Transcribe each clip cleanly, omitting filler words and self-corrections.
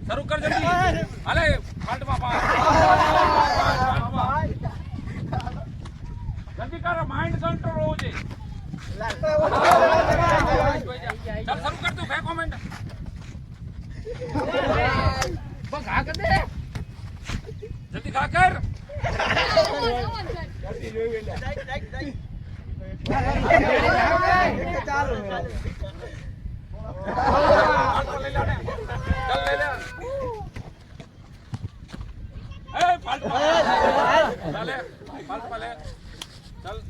શરૂ કર જલ્દી હાલે ફાલ્ટમાં પા જલ્દી કર માઇન્ડ કંટ્રોલ હોવો જોઈએ ચાલ શરૂ કર તું ફેંકો મિનિટ બસ આ કર દે જલ્દી ખા કર ચાલો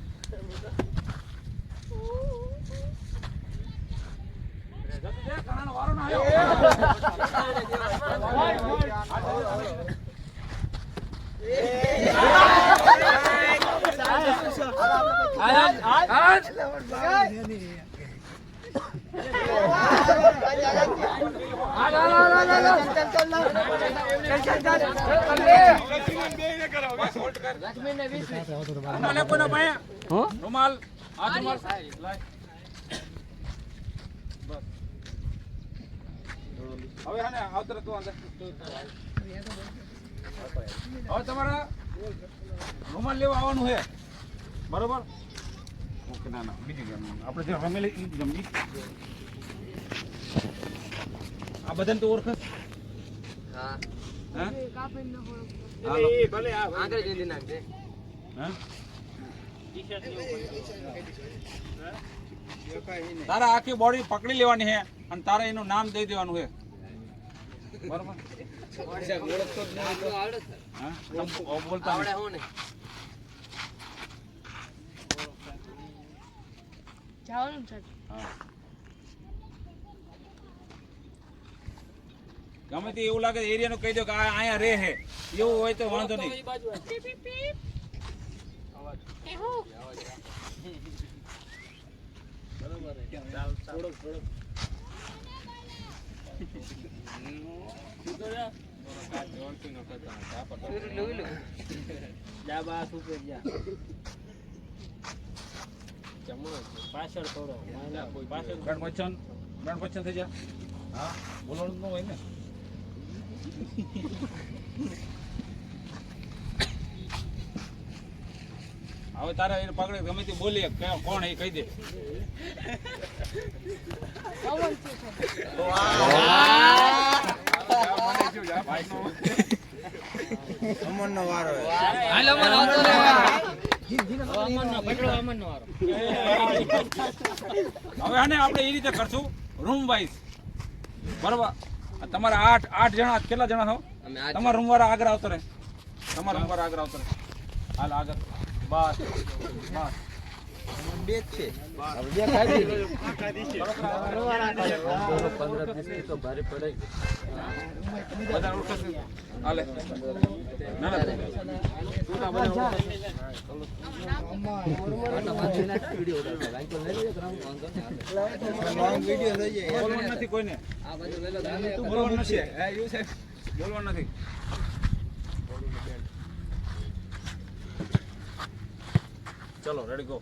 રૂમાલ આ રૂમાલ હવે આને આવતર તો અંદર હવે તમારા રૂમાલ લેવા આવવાનું છે બરોબર ઓકે ના ના બીજી આપણે જે રમેલી જમજી આ બધાને તો ઓળખ હા હા કાપી ન પડો એ ભલે આગળ જઈ નાખજે હા ટી-શર્ટ ની તારા આખી બોડી પકડી લેવાની છે અને તારે એનું નામ દઈ દેવાનું છે બરોબર ઓળખતો જ નહીં તો આવડે હા બોલતા આવડે હો ને જાવનું છે હા ગમે તે એવું લાગે એરિયાનું કહી દો કે આ અહીંયા રહે છે એવું હોય તો વાંધો નહીં પાછળ થોડો પાછળ થઈ જા હા બોલવાનું ન હોય ને હવે તારે એને પકડે ગમે તે બોલીએ કોણ એ કહી દે અમનનો વારો હાલ અમન આવતો રે અમનનો પકડો અમનનો વારો હવે આને આપણે એ રીતે કરશું રૂમ વાઇઝ બરાબર તમારા 8 જણા કેટલા જણા છો તમારા રૂમ વાળા આગળ આવતો રહે તમારા રૂમ વાળા આગળ આવતો રહે હાલ આગળ બસ બસ બે છે બે ખાઈ દી 15-20 તો ભારે પડે બધા ઉઠો હાલે ના ના તું ના બધા વિડિયો લઈ જાય બોલવાનું નથી કોઈને આ બાજુ લઈ લો તું બોલવાનું નથી હે યુ છે બોલવાનું નથી ચલો રેડી ગો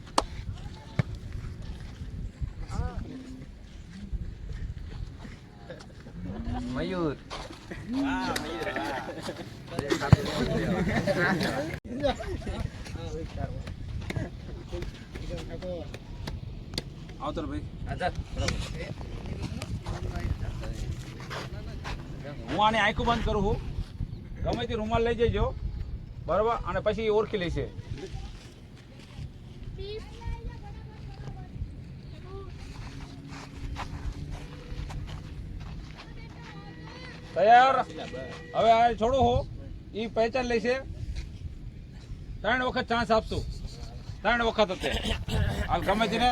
મયુર વાહ મયુર આવતર ભાઈ આજા હું આને આંખો બંધ કરું છું ગમે તે રૂમાલ લઈ જજો બરાબર અને પછી ઓળખી લેશે તૈયાર હવે આ છોડો હો એ પહેચાન લેશે 3 વખત ચાન્સ આપશું 3 વખત હતે હાલ ગમે તેને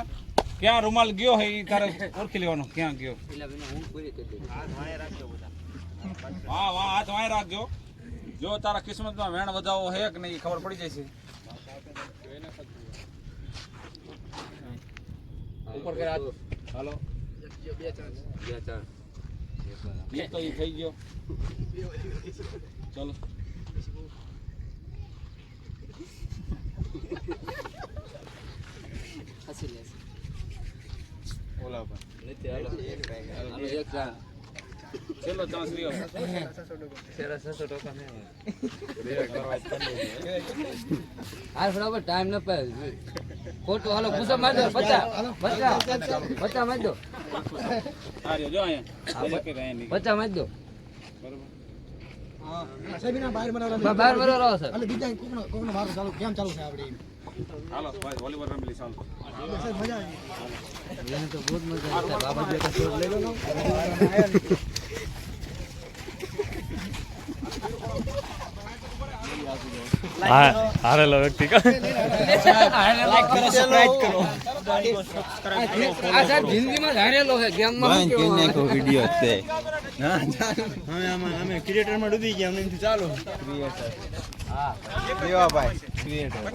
ક્યાં રૂમાલ ગયો હે એ તારે ઓળખી લેવાનો ક્યાં ગયો હા વાહ હાથ વાય રાખજો જો તારા કિસ્મતમાં વેણ વધાવો હે કે નહીં ખબર પડી જાય છે ઉપર કરે હાથ હાલો બે ચાન્સ તો એ થઈ ગયો ચલો છેલ્લો ચાન્સ રહ્યો. હાલ બરાબર ટાઈમ ન પાય ખોટું હાલો પૂછો માર દો 50 માર દો આ રહ્યો જો અહીંયા એક એક અહીંયા 50 માર દો બરોબર. બહાર મરો રહો સર હાલો ભાઈ વોલીબોલ રમી લઈશ, હાલો. એને તો બહુ જ મજા આવે બાબા જે તો શોટ લઈ લો ને હારેલો વ્યક્તિ કા આ સાહેબ જિંદગીમાં જ હારેલો છે ગેમમાં વિડિયો છે અમે ક્રિએટરમાં ડૂબી ગયા અમને ચાલો દેવા ભાઈ ક્રિએટર